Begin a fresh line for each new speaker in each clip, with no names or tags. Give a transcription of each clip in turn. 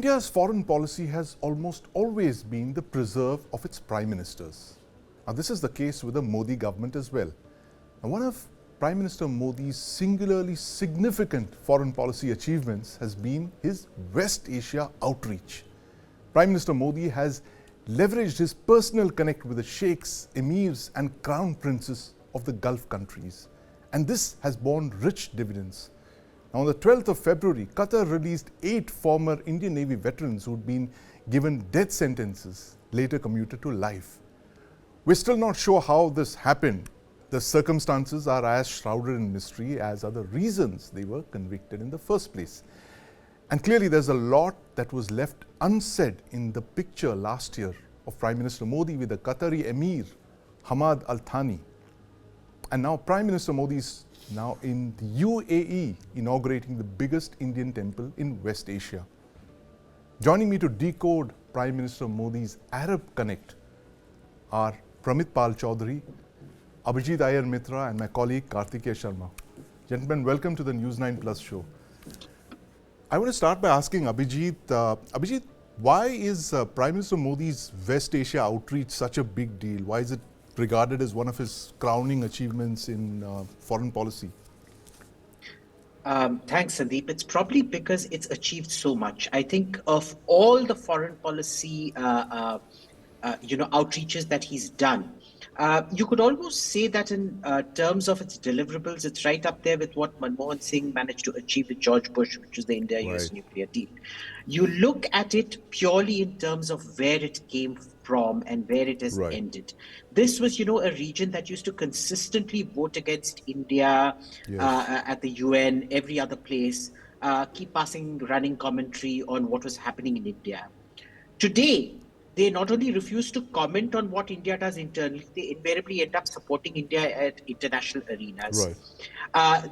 India's foreign policy has almost always been the preserve of its prime ministers. Now, this is the case with the Modi government as well. Now, one of Prime Minister Modi's singularly significant foreign policy achievements has been his West Asia outreach. Prime Minister Modi has leveraged his personal connect with the sheikhs, emirs and crown princes of the Gulf countries. And this has borne rich dividends. Now, on the 12th of February, Qatar released 8 former Indian Navy veterans who had been given death sentences, later commuted to life. We're still not sure how this happened. The circumstances are as shrouded in mystery as are the reasons they were convicted in the first place. And clearly there's a lot that was left unsaid in the picture last year of Prime Minister Modi with the Qatari Emir Hamad Al Thani. And now Prime Minister Modi is now in the UAE inaugurating the biggest Indian temple in West Asia. Joining me to decode Prime Minister Modi's Arab Connect are Pramit Pal Chaudhary, Abhijit Iyer Mitra and my colleague Kartikeya Sharma. Gentlemen, welcome to the News9 Plus show. I want to start by asking Abhijit, why is Prime Minister Modi's West Asia outreach such a big deal? Why is it regarded as one of his crowning achievements in foreign policy?
Thanks, Sandeep. It's probably because it's achieved so much. I think of all the foreign policy outreaches that he's done, you could almost say that in terms of its deliverables, it's right up there with what Manmohan Singh managed to achieve with George Bush, which is the India-US nuclear deal. You look at it purely in terms of where it came from and where it has ended. This was, a region that used to consistently vote against India at the UN, every other place, keep passing running commentary on what was happening in India. Today, they not only refuse to comment on what India does internally, they invariably end up supporting India at international arenas.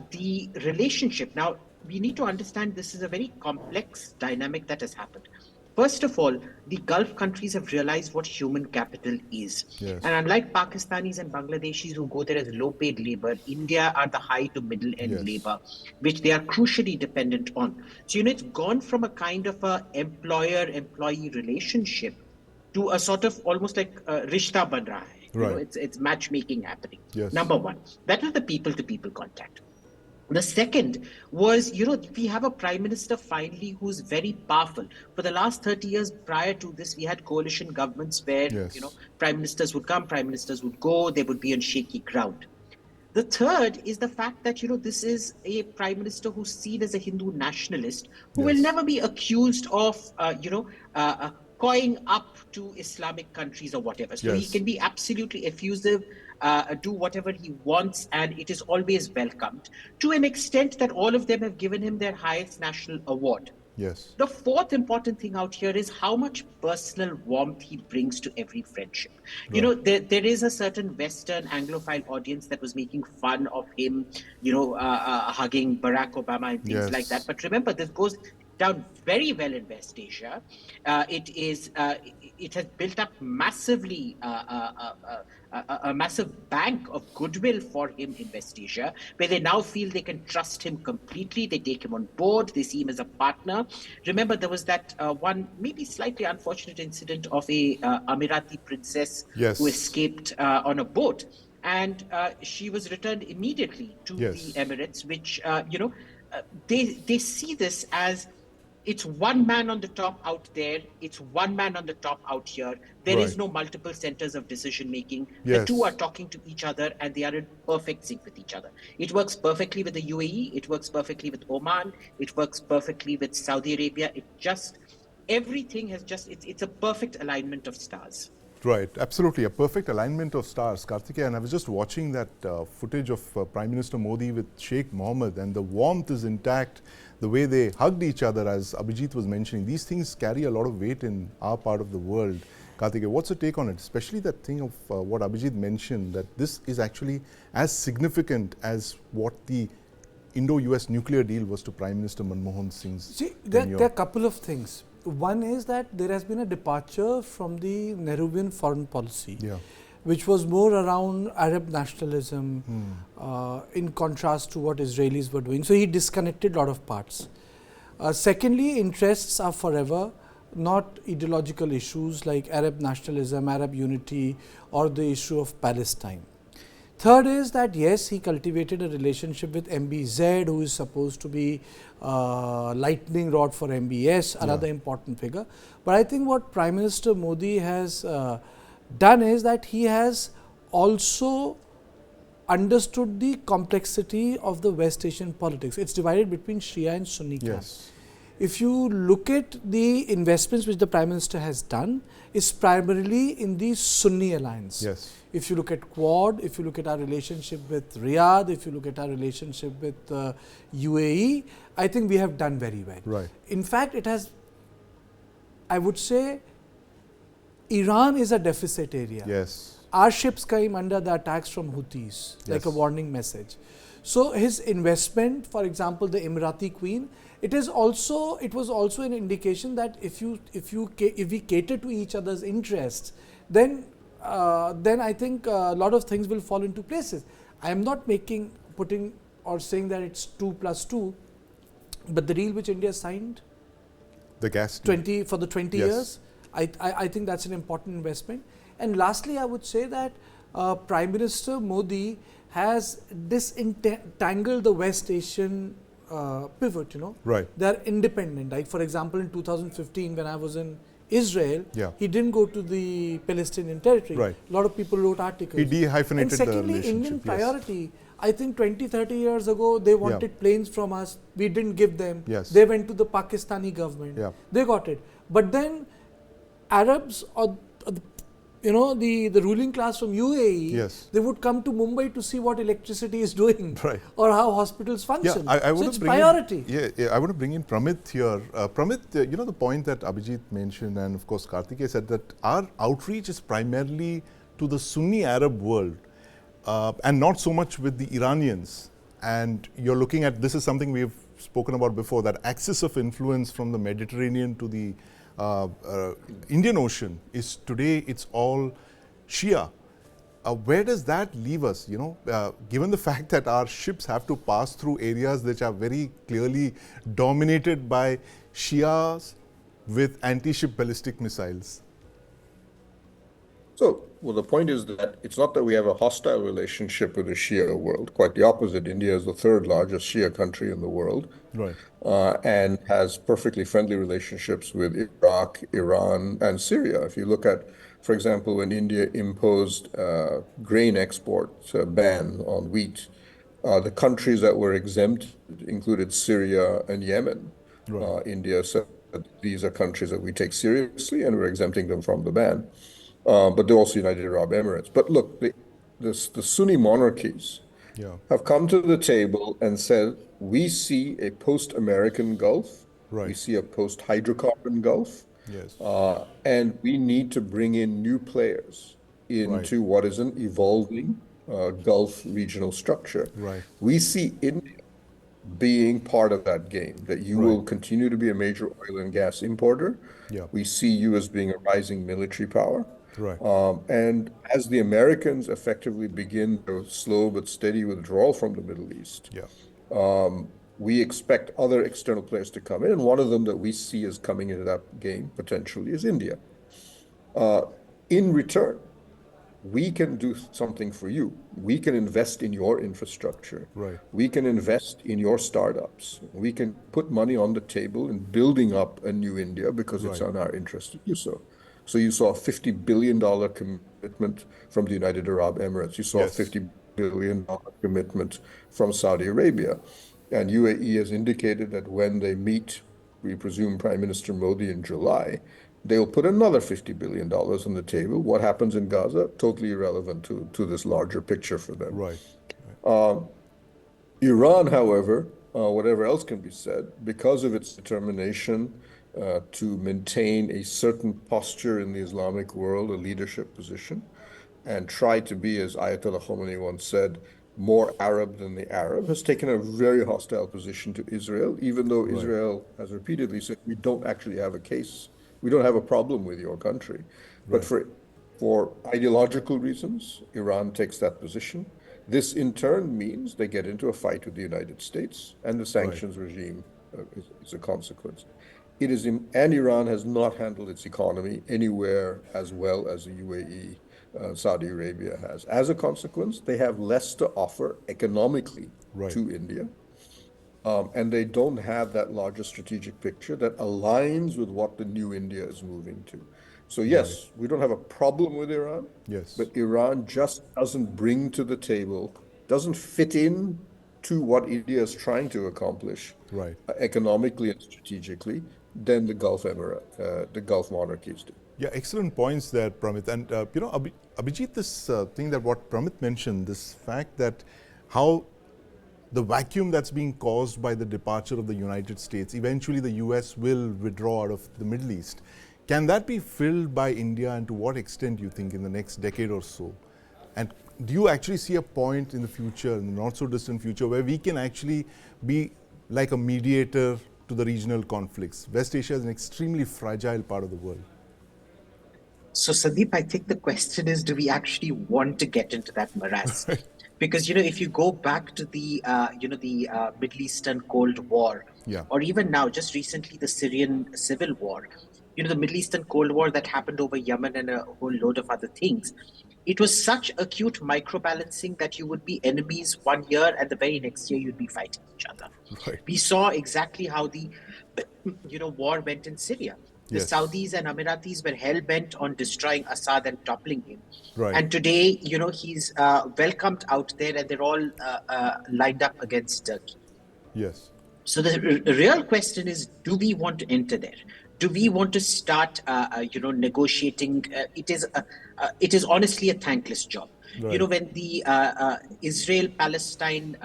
The relationship, now we need to understand this is a very complex dynamic that has happened. First of all, the Gulf countries have realized what human capital is. And unlike Pakistanis and Bangladeshis who go there as low-paid labor, India are the high to middle-end labor, which they are crucially dependent on. So, it's gone from a kind of a employer-employee relationship to a sort of almost like rishta ban raha hai. It's matchmaking happening. Number one, that was the people-to-people contact. The second was, we have a prime minister finally who's very powerful. For the last 30 years prior to this, we had coalition governments where, prime ministers would come, prime ministers would go, they would be on shaky ground. The third is the fact that, this is a prime minister who's seen as a Hindu nationalist who will never be accused of, coying up to Islamic countries or whatever. So he can be absolutely effusive, do whatever he wants, and it is always welcomed, to an extent that all of them have given him their highest national award. The fourth important thing out here is how much personal warmth he brings to every friendship. There is a certain Western Anglophile audience that was making fun of him, hugging Barack Obama and things like that. But remember, this goes down very well in West Asia. It has built up massively a massive bank of goodwill for him in West Asia, where they now feel they can trust him completely. They take him on board. They see him as a partner. Remember, there was that one maybe slightly unfortunate incident of a Emirati princess who escaped on a boat, and she was returned immediately to the Emirates, which they see this as, it's one man on the top out there, it's one man on the top out here. There is no multiple centers of decision making. The two are talking to each other and they are in perfect sync with each other. It works perfectly with the UAE, it works perfectly with Oman, it works perfectly with Saudi Arabia. Everything has it's a perfect alignment of stars.
Right, absolutely, a perfect alignment of stars, Kartikeya. And I was just watching that footage of Prime Minister Modi with Sheikh Mohammed, and the warmth is intact, the way they hugged each other, as Abhijit was mentioning. These things carry a lot of weight in our part of the world. Kartikeya, what's your take on it? Especially that thing of what Abhijit mentioned, that this is actually as significant as what the Indo-US nuclear deal was to Prime Minister Manmohan Singh's.
See, there are a couple of things. One is that there has been a departure from the Nehruvian foreign policy, which was more around Arab nationalism, in contrast to what Israelis were doing. So he disconnected a lot of parts. Secondly, interests are forever. not ideological issues like Arab nationalism, Arab unity, or the issue of Palestine. Third is that yes, he cultivated a relationship with MBZ, who is supposed to be lightning rod for MBS, another important figure. But I think what Prime Minister Modi has done is that he has also understood the complexity of the West Asian politics. It's divided between Shia and Sunni camps. If you look at the investments which the Prime Minister has done, is primarily in the Sunni alliance. If you look at Quad, if you look at our relationship with Riyadh, if you look at our relationship with UAE, I think we have done very well. In fact, it has, I would say, Iran is a deficit area. Our ships came under the attacks from Houthis, like a warning message. So his investment, for example, the Emirati Queen, it was also an indication that if we cater to each other's interests, then I think a lot of things will fall into places. I am not putting or saying that it's 2 + 2, but the deal which India signed,
the gas
deal, for the 20 years, I think that's an important investment. And lastly, I would say that Prime Minister Modi has disentangled the West Asian pivot, They're independent. Like for example, in 2015, when I was in Israel, he didn't go to the Palestinian territory. A lot of people wrote articles.
He dehyphenated the relationship.
And secondly, Indian priority. I think 20, 30 years ago, they wanted planes from us. We didn't give them. They went to the Pakistani government. They got it. But then Arabs or the ruling class from UAE, they would come to Mumbai to see what electricity is doing or how hospitals function. So it's priority.
I want to bring in Pramit here. Pramit, the point that Abhijit mentioned, and of course Karthikeya said, that our outreach is primarily to the Sunni Arab world and not so much with the Iranians. And you're looking at, this is something we've spoken about before, that axis of influence from the Mediterranean to the Indian Ocean is today, it's all Shia. Where does that leave us, given the fact that our ships have to pass through areas which are very clearly dominated by Shias with anti-ship ballistic missiles?
So, well, the point is that it's not that we have a hostile relationship with the Shia world. Quite the opposite. India is the third largest Shia country in the world, and has perfectly friendly relationships with Iraq, Iran, and Syria. If you look at, for example, when India imposed grain export ban on wheat, the countries that were exempt included Syria and Yemen. India said that these are countries that we take seriously, and we're exempting them from the ban. But they're also United Arab Emirates. But look, the Sunni monarchies have come to the table and said, we see a post-American Gulf, we see a post-hydrocarbon Gulf, and we need to bring in new players into what is an evolving Gulf regional structure. We see India being part of that game, that you will continue to be a major oil and gas importer. We see you as being a rising military power. And as the Americans effectively begin their slow but steady withdrawal from the Middle East, we expect other external players to come in. And one of them that we see as coming into that game potentially is India. In return, we can do something for you. We can invest in your infrastructure. We can invest in your startups. We can put money on the table in building up a new India because it's in our interest to do so. So you saw a $50 billion commitment from the United Arab Emirates. You saw a $50 billion commitment from Saudi Arabia. And UAE has indicated that when they meet, we presume, Prime Minister Modi in July, they'll put another $50 billion on the table. What happens in Gaza? Totally irrelevant to this larger picture for them. Iran, however, whatever else can be said, because of its determination to maintain a certain posture in the Islamic world, a leadership position, and try to be, as Ayatollah Khomeini once said, more Arab than the Arab, has taken a very hostile position to Israel, even though Israel has repeatedly said, we don't actually have a case. We don't have a problem with your country. But for ideological reasons, Iran takes that position. This in turn means they get into a fight with the United States, and the sanctions regime is a consequence. and Iran has not handled its economy anywhere as well as the UAE, Saudi Arabia has. As a consequence, they have less to offer economically to India. And they don't have that larger strategic picture that aligns with what the new India is moving to. So yes, we don't have a problem with Iran, but Iran just doesn't bring to the table, doesn't fit in to what India is trying to accomplish economically and strategically than the the Gulf monarchies do.
Yeah, excellent points there, Pramit. And Abhijit, this thing that what Pramit mentioned, this fact that how the vacuum that's being caused by the departure of the United States, eventually the US will withdraw out of the Middle East. Can that be filled by India, and to what extent do you think in the next decade or so? And do you actually see a point in the future, in the not so distant future, where we can actually be like a mediator to the regional conflicts? West Asia is an extremely fragile part of the world.
So Sandeep, I think the question is, do we actually want to get into that morass? Because, if you go back to the, Middle Eastern Cold War, or even now, just recently, the Syrian civil war, the Middle Eastern Cold War that happened over Yemen and a whole load of other things, it was such acute microbalancing that you would be enemies one year and the very next year you'd be fighting each other. We saw exactly how the, war went in Syria. The Saudis and Emiratis were hell-bent on destroying Assad and toppling him. And today, he's welcomed out there and they're all lined up against Turkey. So the real question is, do we want to enter there? Do we want to start, negotiating? It is honestly a thankless job. When the Israel-Palestine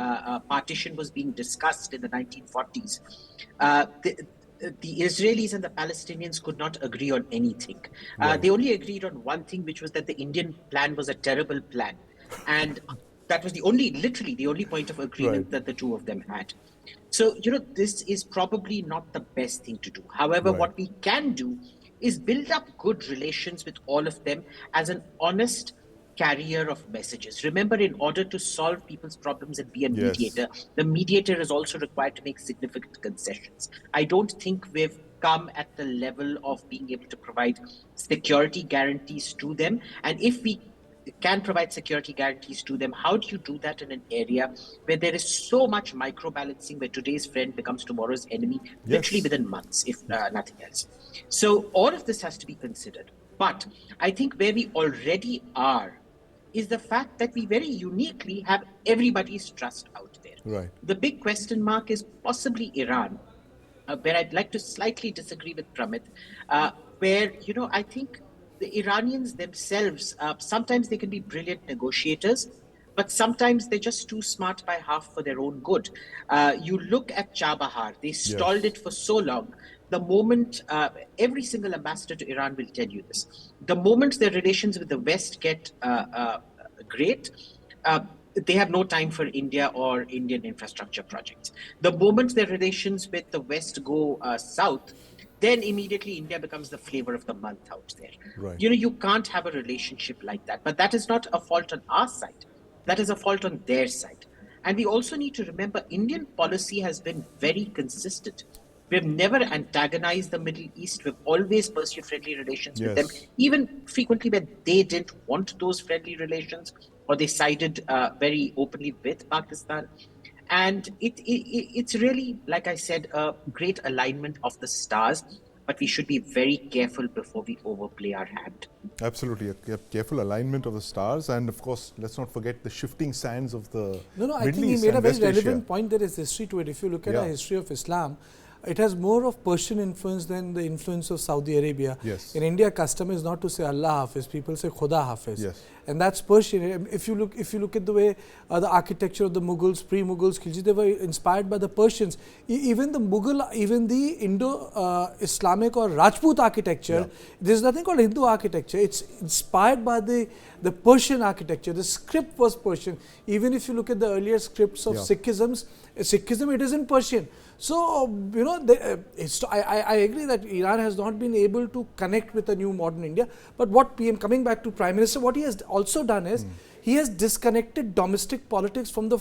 partition was being discussed in the 1940s, the Israelis and the Palestinians could not agree on anything. They only agreed on one thing, which was that the Indian plan was a terrible plan. And that was literally the only point of agreement that the two of them had. So, this is probably not the best thing to do. However, what we can do is build up good relations with all of them as an honest carrier of messages. Remember, in order to solve people's problems and be a mediator, the mediator is also required to make significant concessions. I don't think we've come at the level of being able to provide security guarantees to them. And if we can provide security guarantees to them, how do you do that in an area where there is so much microbalancing, where today's friend becomes tomorrow's enemy, literally within months, if nothing else? So all of this has to be considered. But I think where we already are is the fact that we very uniquely have everybody's trust out there. The big question mark is possibly Iran, where I'd like to slightly disagree with Pramit, where, I think the Iranians themselves, sometimes they can be brilliant negotiators, but sometimes they're just too smart by half for their own good. You look at Chabahar, they stalled it for so long. The moment, every single ambassador to Iran will tell you this, the moment their relations with the West get great, they have no time for India or Indian infrastructure projects. The moment their relations with the West go south, then immediately India becomes the flavor of the month out there. You can't have a relationship like that. But that is not a fault on our side. That is a fault on their side. And we also need to remember, Indian policy has been very consistent. We've never antagonized the Middle East. We've always pursued friendly relations with them, even frequently when they didn't want those friendly relations, or they sided very openly with Pakistan. And it's really, like I said, a great alignment of the stars, but we should be very careful before we overplay our hand.
Absolutely, a careful alignment of the stars, and of course, let's not forget the shifting sands of the Middle East.
I think he made a very relevant point. There is history to it. If you look at the history of Islam, it has more of Persian influence than the influence of Saudi Arabia. In India, custom is not to say Allah Hafiz, people say Khuda Hafiz. And that's Persian. If you look at the way the architecture of the Mughals, pre-Mughals, they were inspired by the Persians. Even the Mughal, even the Indo-Islamic or Rajput architecture, there's nothing called Hindu architecture. It's inspired by the Persian architecture. The script was Persian. Even if you look at the earlier scripts of Sikhism, it is in Persian. So, I agree that Iran has not been able to connect with a new modern India. But what coming back to Prime Minister, what he has also done is, he has disconnected domestic politics from the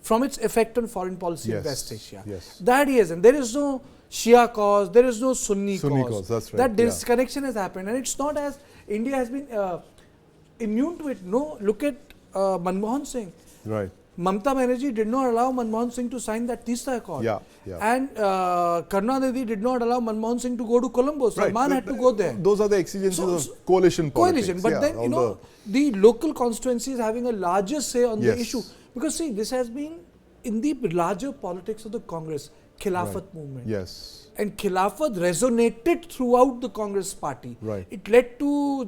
from its effect on foreign policy in
Yes,
West Asia.
yes.
That is, and there is no Shia cause, there is no Sunni
cause,
cause.
that's right,
That
yeah.
disconnection has happened, and it's not as India has been immune to it. No, look at Manmohan Singh.
Right.
Mamata Banerjee did not allow Manmohan Singh to sign that Teesta Accord.
Yeah, yeah.
And Karunanidhi did not allow Manmohan Singh to go to Colombo. Salman had to go there.
Those are the exigencies of coalition politics.
Coalition, but
yeah,
then, you know, the local constituency is having a larger say on
Yes.
the issue. Because see, this has been in the larger politics of the Congress, Khilafat movement.
Yes.
And Khilafat resonated throughout the Congress party.
Right.
It led to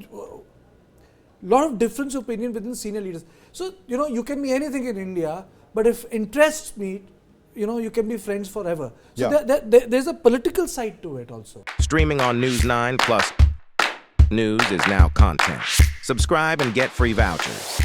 lot of difference of opinion within senior leaders. So, you know, you can be anything in India, but if interests meet, you know, you can be friends forever. So
Yeah.
there's a political side to it also.
Streaming on News9 Plus. News is now content. Subscribe and get free vouchers.